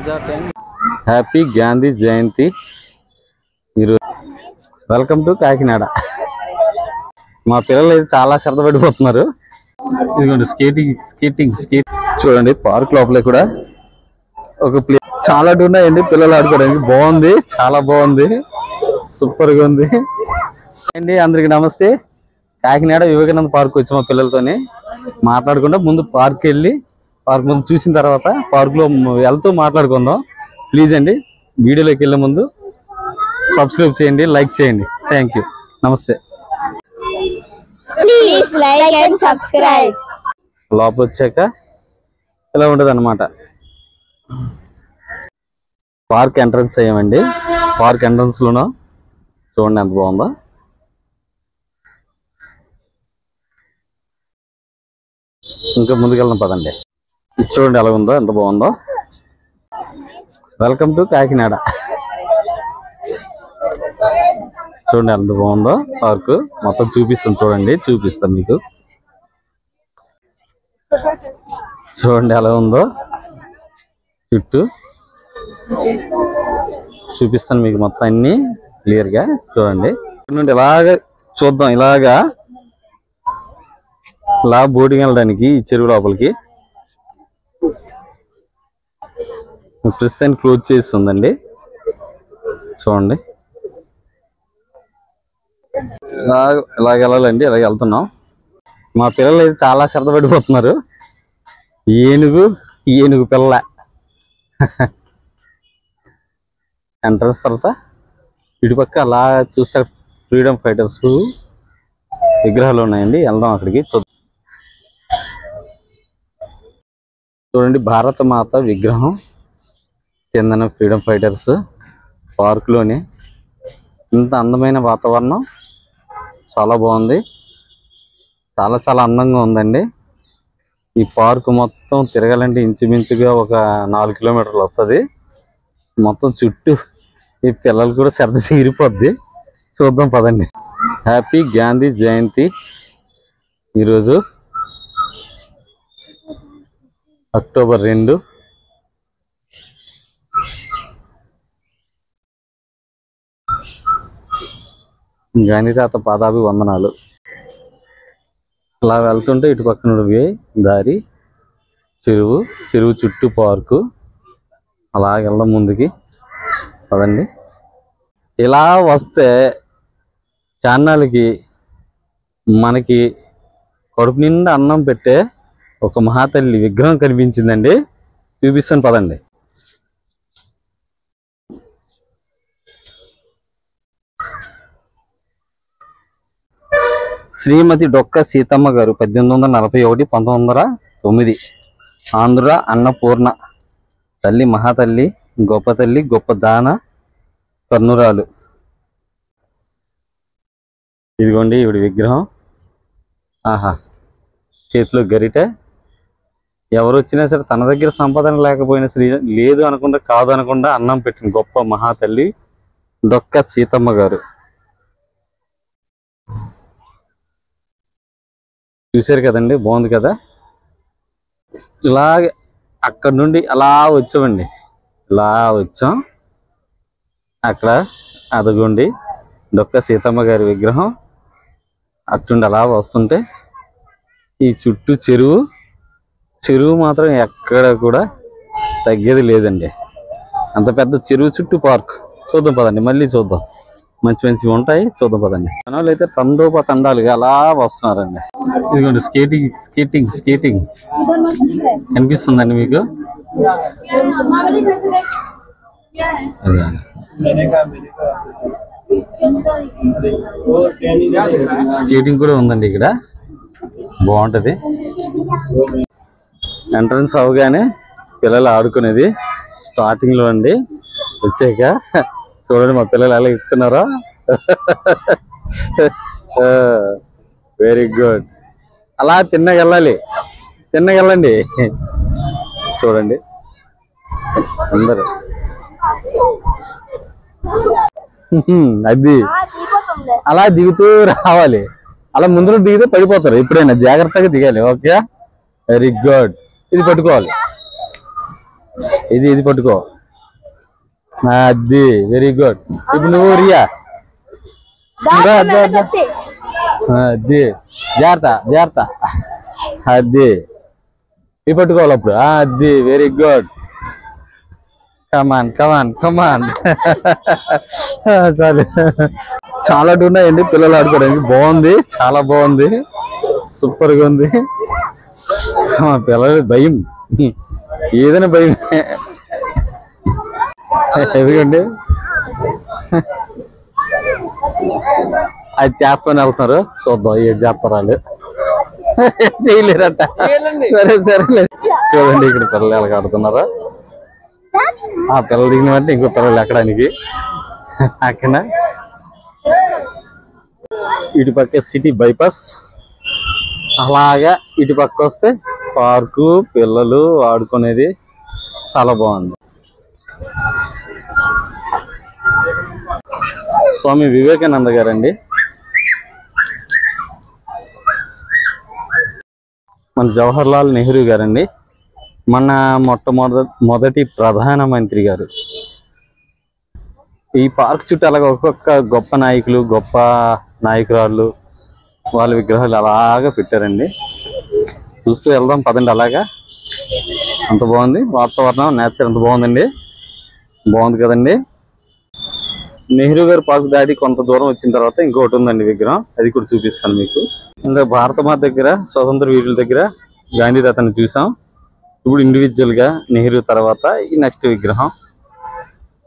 Happy Gandhi Jayanti. Welcome to Kakinada. మా పిల్లలు అయితే చాలా శ్రద్ధ పడిపోతున్నారు. ఇదిగోండి స్కేటింగ్ చూడండి. పార్క్ లోపల కూడా ఒక ప్లే చాలా ఉన్నాయండి పిల్లలు ఆడుకోవడానికి. బాగుంది, చాలా బాగుంది, సూపర్ గా ఉంది అండి. అందరికి నమస్తే. కాకినాడ వివేకానంద పార్క్ వచ్చి మా పిల్లలతోని మాట్లాడకుండా ముందు పార్క్ వెళ్ళి పార్క్ ముందు చూసిన తర్వాత పార్క్ లో వెళ్తూ మాట్లాడుకుందాం. ప్లీజ్ అండి, వీడియోలోకి వెళ్ళే ముందు సబ్స్క్రైబ్ చేయండి, లైక్ చేయండి. Thank you. నమస్తే. Please like and subscribe. లోపల వచ్చాక ఇలా ఉండదు అన్నమాట. పార్క్ ఎంట్రన్స్ అయ్యామండి. పార్క్ ఎంట్రన్స్ లోనో చూడండి ఎంత బాగుందో. ఇంకా ముందుకెళ్దాం పదండి. చూడండి ఎలా ఉందో, ఎంత బాగుందో. Welcome to Kakinada. చూడండి ఎంత బాగుందో పార్క్. మొత్తం చూపిస్తాను చూడండి, చూపిస్తాను మీకు. చూడండి ఎలా ఉందో, చుట్టూ చూపిస్తాను మీకు మొత్తం అన్ని క్లియర్ గా చూడండి. నుండి ఇలాగా చూద్దాం. ఇలా బోటింగ్ వెళ్ళడానికి ఈ చెరువు లోపలికి ప్రస్తుతానికి క్లోజ్ చేసి ఉందండి. చూడండి ఇలాగ వెళ్ళాలండి. ఇలాగ వెళ్తున్నాం. మా పిల్లలు అయితే చాలా శ్రద్ధ పడిపోతున్నారు. ఏనుగు పిల్ల. ఎంట్రన్స్ తర్వాత ఇటుపక్క అలా చూస్తే ఫ్రీడమ్ ఫైటర్స్ విగ్రహాలు ఉన్నాయండి. వెళ్దాం అక్కడికి. చూడండి భారత మాత విగ్రహం కిందన ఫ్రీడమ్ ఫైటర్స్. పార్కులోనే ఇంత అందమైన వాతావరణం, చాలా బాగుంది. చాలా అందంగా ఉందండి. ఈ పార్క్ మొత్తం తిరగాలంటే ఇంచుమించుగా ఒక 4 కిలోమీటర్లు వస్తుంది. మొత్తం చుట్టూ ఈ పిల్లలు కూడా శ్రద్ధ తీరిపోద్ది. చూద్దాం పదండి. హ్యాపీ గాంధీ జయంతి. ఈరోజు అక్టోబర్ 2. గాంధీ తాత పాదాభివందనాలు. అలా వెళ్తుంటే ఇటు పక్కన దారి చెరువు చుట్టూ పార్కు. అలా వెళ్దాం ముందుకి పదండి. ఇలా వస్తే చాన్నాళ్ళకి మనకి కడుపు నిండా అన్నం పెట్టే ఒక మహాతల్లి విగ్రహం కనిపించిందండి. చూపిస్తాను పదండి. శ్రీమతి డొక్క సీతమ్మ గారు 1841 1909. ఆంధ్ర అన్నపూర్ణ తల్లి, మహాతల్లి, గొప్ప తల్లి, గొప్ప దాన కర్ణురాలు. ఇదిగోండి ఈవిడ విగ్రహం. ఆహా, చేతిలో గరిటె. ఎవరు వచ్చినా సరే తన దగ్గర సంపాదన లేకపోయినా సరే లేదు అనకుండా కాదు అనకుండా అన్నం పెట్టిన గొప్ప మహాతల్లి డొక్క సీతమ్మ గారు. చూశారు కదండి, బాగుంది కదా. ఇలాగే అక్కడ నుండి అలా వచ్చామండి. ఇలా వచ్చాం. అక్కడ అదిగోండి డొక్క సీతమ్మ గారి విగ్రహం. అట్టుండి అలా వస్తుంటే ఈ చుట్టూ చెరువు మాత్రం ఎక్కడ కూడా తగ్గేది లేదండి. అంత పెద్ద చెరువు చుట్టూ పార్క్. చూద్దాం పదండి, మళ్ళీ చూద్దాం. మంచివి ఉంటాయి, చూద్దాం పదండి. జనాలు అయితే తండోపతండాలుగా అలా వస్తున్నారండి. ఇదిగోండి స్కేటింగ్ కనిపిస్తుందండి మీకు. స్కేటింగ్ కూడా ఉందండి ఇక్కడ, బాగుంటది. ఎంట్రన్స్ అవగానే పిల్లలు ఆడుకునేది స్టార్టింగ్ లో అండి. వచ్చాక చూడండి మా పిల్లలు ఎలా ఎక్కుతున్నారో. Very good. అలా తిన్నగెళ్ళండి. చూడండి అందరు అది అలా దిగుతూ రావాలి. అలా ముందు దిగితే పడిపోతారు. ఎప్పుడైనా జాగ్రత్తగా దిగాలి. Okay, very good. ఇది పట్టుకోవాలి. ఇది పట్టుకో. అది వెరీ గుడ్. ఇప్పుడు నువ్వు రియా అది జాగ్రత్త అది ఇవి పట్టుకోవాలి అప్పుడు. అది వెరీ గుడ్. కమాన్ చాలు. చాలా ఉన్నాయండి పిల్లలు ఆడుకోవడానికి. బాగుంది, చాలా బాగుంది, సూపర్ గా ఉంది. పిల్లలు భయం, ఏదైనా భయం. ఎందుకండి అది చేస్తామని వెళ్తున్నారు. చూద్దాం ఏం చేస్తారు వాళ్ళు. చేయలేరట. సరే చూడండి ఇక్కడ పిల్లలు ఎలా ఆడుతున్నారా. ఆ పిల్లలు దిగినవంటే ఇంకో పిల్లలు ఎక్కడానికి. అక్కడ ఇటు పక్క సిటీ బైపాస్, అలాగా ఇటు పక్క వస్తే పార్కు, పిల్లలు ఆడుకునేది చాలా బాగుంది. స్వామి వివేకానంద గారండి, మన జవహర్లాల్ నెహ్రూ గారండి, మన మొట్టమొదటి ప్రధానమంత్రి గారు. ఈ పార్క్ చుట్టూ అలాగ ఒక్కొక్క గొప్ప నాయకులు, గొప్ప నాయకురాళ్ళు వాళ్ళ విగ్రహాలు అలాగా పెట్టారండి. చూస్తూ వెళ్దాం పదండి. అలాగా అంత బాగుంది వాతావరణం, నేచర్ అంత బాగుందండి. బాగుంది కదండి. నెహ్రూ గారు పార్క్ దాటి కొంత దూరం వచ్చిన తర్వాత ఇంకోటి ఉందండి విగ్రహం, అది కూడా చూపిస్తాను మీకు. ఇంకా భారతమాత దగ్గర, స్వతంత్ర వీరుల దగ్గర గాంధీ తాతని చూసాం. ఇప్పుడు ఇండివిజువల్ గా నెహ్రూ తర్వాత ఈ నెక్స్ట్ విగ్రహం.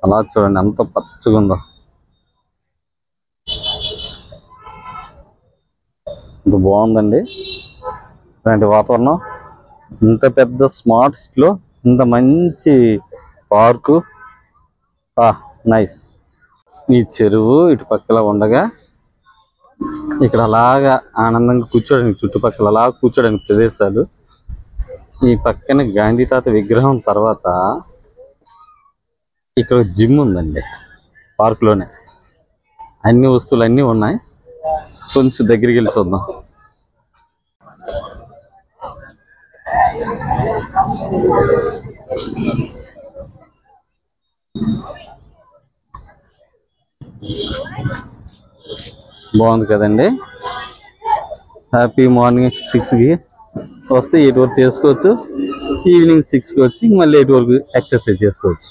అలా చూడండి అంత పచ్చగా ఉందో, అంత బాగుందండి. ఇలాంటి వాతావరణం, ఇంత పెద్ద స్మార్ట్ సిటీలో ఇంత మంచి పార్కు, నైస్. ఈ చెరువు ఇటు పక్కల ఉండగా ఇక్కడ అలాగా ఆనందంగా కూర్చోడానికి, చుట్టుపక్కల అలా కూర్చోడానికి ప్రదేశాలు. ఈ పక్కన గాంధీ తాత విగ్రహం తర్వాత ఇక్కడ జిమ్ ఉందండి పార్కులోనే. అన్ని వస్తువులు అన్నీ ఉన్నాయి. కొంచెం దగ్గరికి వెళ్ళి చూద్దాం. బాగుంది కదండి. హ్యాపీ మార్నింగ్ 6కి వస్తే 8 వరకు చేసుకోవచ్చు. ఈవినింగ్ 6కి వచ్చి మళ్ళీ 8 వరకు ఎక్సర్సైజ్ చేసుకోవచ్చు.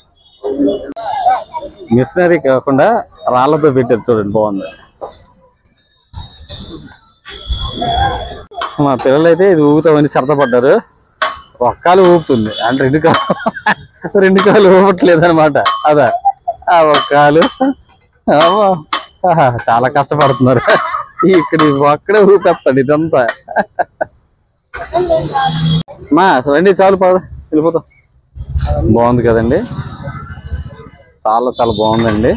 మిషనరీ కాకుండా రాళ్ళతో పెట్టారు చూడండి, బాగుంది. మా పిల్లలు అయితే ఇది ఊగుతామని సరదపడ్డారు. ఒక్కాలు ఊపుతుంది అంటే రెండు కాలు ఊపట్లేదు అనమాట. అదా ఆ ఒక్కాలు చాలా కష్టపడుతున్నారు. ఇక్కడ ఒక్కడే ఊపేస్తాడు ఇదంతా. మా రండి, చాలు పద వెళ్ళిపోతాం. బాగుంది కదండి, చాలా చాలా బాగుందండి.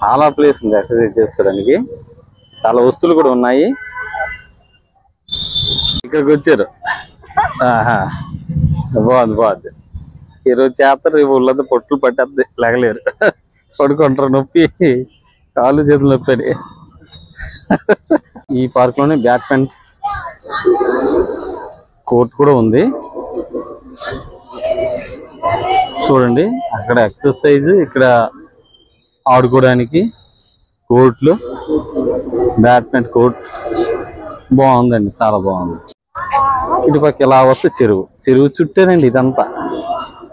చాలా ప్లేస్ ఉంది ఎక్సర్సైజ్ చేసుకోవడానికి, చాలా వస్తువులు కూడా ఉన్నాయి. ఇక్కడికి వచ్చారు. బాగుంది. ఈరోజు చేస్తారు, రేపు ఉళ్ళంతా పొట్లు పట్టేద్ది, లేగలేరు, పడుకుంటారు, నొప్పి, కాళ్ళు చేతులు నొప్పి అని. ఈ పార్క్ లోనే బ్యాడ్మింటన్ కోర్ట్ కూడా ఉంది చూడండి. అక్కడ ఎక్సర్సైజ్, ఇక్కడ ఆడుకోవడానికి కోర్టులు, బ్యాడ్మింటన్ కోర్ట్ బాగుందండి, చాలా బాగుంది. ఇటుపక్క ఇలా వస్తే చెరువు చుట్టేనండి ఇదంతా.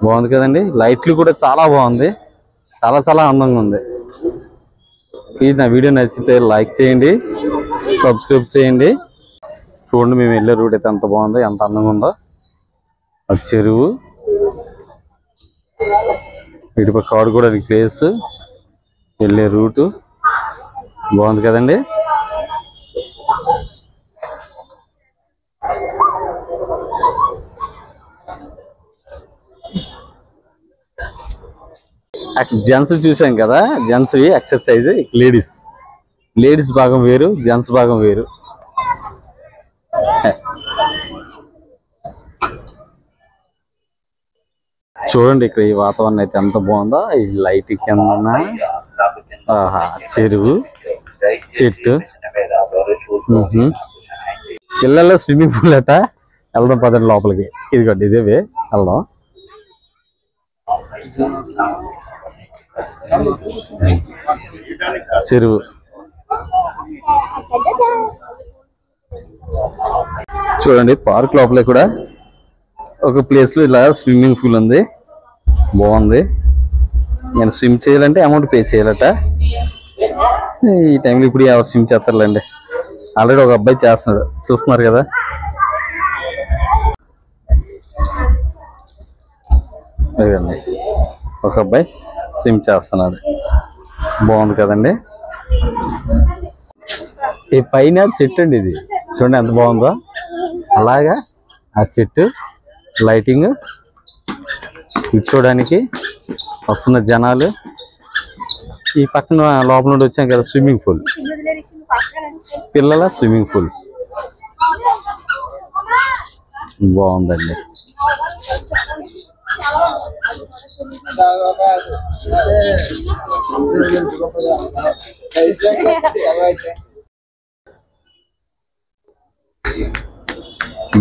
బాగుంది కదండి. లైట్లు కూడా చాలా బాగుంది, చాలా చాలా అందంగా ఉంది. ఇది నా వీడియో నచ్చితే లైక్ చేయండి, సబ్స్క్రైబ్ చేయండి. చూడండి మేము వెళ్ళే రూట్ అయితే ఎంత బాగుందో, ఎంత అందంగా ఉందో. అది చెరువు, ఇటుపక్క ఆడుకోవడానికి ప్లేస్, వెళ్ళే రూటు బాగుంది కదండి. అక్కడ జెంట్స్ చూసాం కదా, జెంట్స్ ఎక్సర్సైజ్. లేడీస్ భాగం వేరు, జెంట్స్ భాగం వేరు. చూడండి ఇక్కడ ఈ వాతావరణం అయితే ఎంత బాగుందో. ఈ లైట్ కింద చెరువు, చెట్టు, పిల్లల్లో స్విమ్మింగ్ పూల్ అట. వెళ్దాం పదండి లోపలికి. ఇదిగోండి ఇదే వెళ్దాం. చెరువు చూడండి, పార్క్ లోపలే కూడా ఒక ప్లేస్ లో ఇలా స్విమ్మింగ్ పూల్ ఉంది, బాగుంది. నేను స్విమ్ చేయాలంటే అమౌంట్ పే చేయాలట. ఈ టైంలో ఇప్పుడు ఎవరు స్విమ్ చేస్తారులేండి, ఆల్రెడీ ఒక అబ్బాయి చేస్తున్నాడు, చూస్తున్నారు కదా. అదండి, ఒక అబ్బాయి స్విమ్ చేస్తున్నాడు, బాగుంది కదండి. ఈ పైన చెట్టు అండి, ఇది చూడండి ఎంత బాగుందో. అలాగా ఆ చెట్టు, లైటింగ్, కూర్చోడానికి వస్తున్న జనాలు. ఈ పక్కన లోపల నుండి వచ్చాం కదా స్విమ్మింగ్ పూల్, పిల్లల స్విమ్మింగ్ పూల్ బాగుందండి.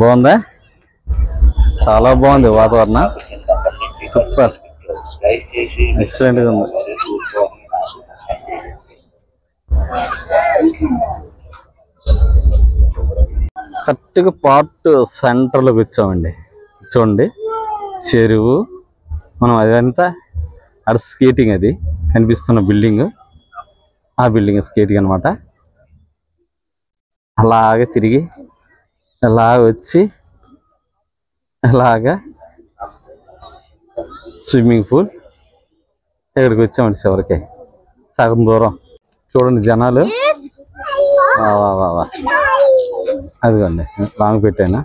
బాగుందా? చాలా బాగుంది వాతావరణం, సూపర్, ఎక్సలెంట్ గా ఉంది. కరెక్ట్గా పార్ట్ సెంటర్ లోకి వచ్చామండి. చూడండి చెరువు, మనం అదంతా అక్కడ స్కేటింగ్, అది కనిపిస్తున్న బిల్డింగ్, ఆ బిల్డింగ్ స్కేటింగ్ అనమాట. అలాగే తిరిగి అలా వచ్చి అలాగా స్విమ్మింగ్ పూల్ ఇక్కడికి వచ్చామండి. చివరికి సగం దూరం చూడండి జనాలు. అదిగోండి లాంగ్ పెట్టాను,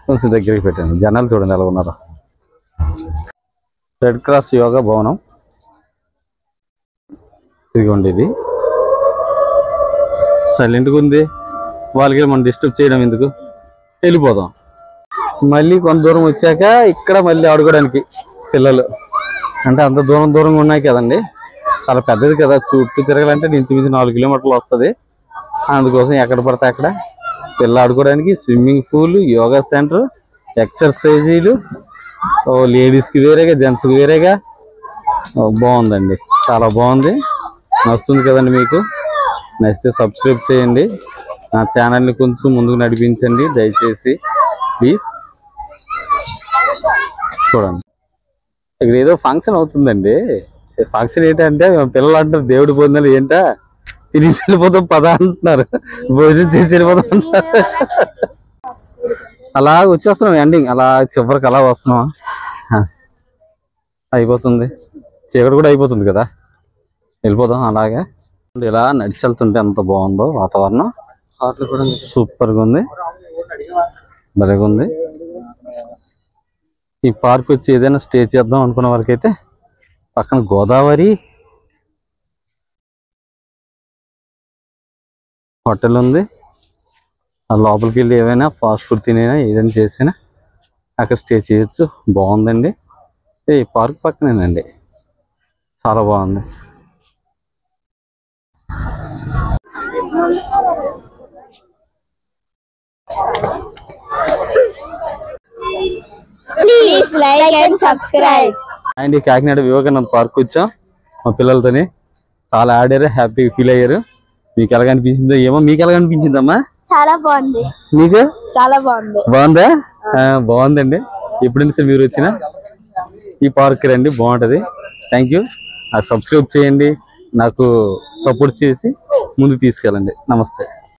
కొంచెం దగ్గరికి పెట్టాను. జనాలు చూడండి ఎలా ఉన్నారు. రెడ్ క్రాస్ యోగా భవనం ఇదిగోండి. ఇది సైలెంట్గా ఉంది, వాళ్ళకి మనం డిస్టర్బ్ చేయడం ఎందుకు, వెళ్ళిపోదాం. మళ్ళీ కొంత దూరం వచ్చాక ఇక్కడ మళ్ళీ ఆడుకోవడానికి పిల్లలు, అంటే అంత దూరంగా ఉన్నాయి కదండి, చాలా పెద్దది కదా, చుట్టూ తిరగాలంటే ఇంచుమించు 4 కిలోమీటర్లు వస్తుంది. అందుకోసం ఎక్కడ పడితే అక్కడ పిల్లలు ఆడుకోవడానికి స్విమ్మింగ్ పూల్, యోగా సెంటర్, ఎక్సర్సైజీలు, లేడీస్కి వేరేగా, జెంట్స్కి వేరేగా. బాగుందండి, చాలా బాగుంది. నచ్చుతుంది కదండి మీకు? నచ్చితే సబ్స్క్రైబ్ చేయండి, నా ఛానల్ని కొంచెం ముందుకు నడిపించండి దయచేసి, ప్లీజ్. చూడండి ఇక్కడ ఏదో ఫంక్షన్ అవుతుందండి. ఫంక్షన్ ఏంటంటే పిల్లలు అంటారు దేవుడి భోజనాలు ఏంటా, తినేసి వెళ్ళిపోతాం పదా అంటున్నారు, భోజనం చేసి వెళ్ళిపోతాం అంటున్నారు. అలా వచ్చేస్తున్నాం, ఎండింగ్ అలా చివరికి అలా వస్తున్నాం. అయిపోతుంది, చీకటి కూడా అయిపోతుంది కదా, వెళ్ళిపోదాం. అలాగే ఇలా నడిచి వెళ్తుంటే ఎంత బాగుందో వాతావరణం, సూపర్గా ఉంది, భలేగా ఉంది. ఈ పార్క్ వచ్చి ఏదైనా స్టే చేద్దాం అనుకున్న వాళ్ళకైతే పక్కన గోదావరి హోటల్ ఉంది, ఆ లోపలికి వెళ్ళి ఏమైనా ఫాస్ట్ ఫుడ్ తినైనా ఏదైనా చేసినా అక్కడ స్టే చేయొచ్చు. బాగుందండి, ఈ పార్క్ పక్కనేనండి, చాలా బాగుంది. Please like and subscribe. And ఈ కాకినాడ వివేకానంద పార్క్ వచ్చాం మా పిల్లలతోని, చాలా ఆడారు, హ్యాపీగా ఫీల్ అయ్యారు. మీకు ఎలాగ అనిపించిందో ఏమో, మీకు ఎలాగ అనిపించిందమ్మా? చాలా బాగుంది. మీకు చాలా బాగుంది. బాగుందా? బాగుందండి. ఎప్పుడు నుంచి మీరు వచ్చినా ఈ పార్క్ రండి, బాగుంటది. Thank you. నాకు సబ్స్క్రైబ్ చేయండి, నాకు సపోర్ట్ చేసి ముందుకు తీసుకెళ్ళండి. నమస్తే.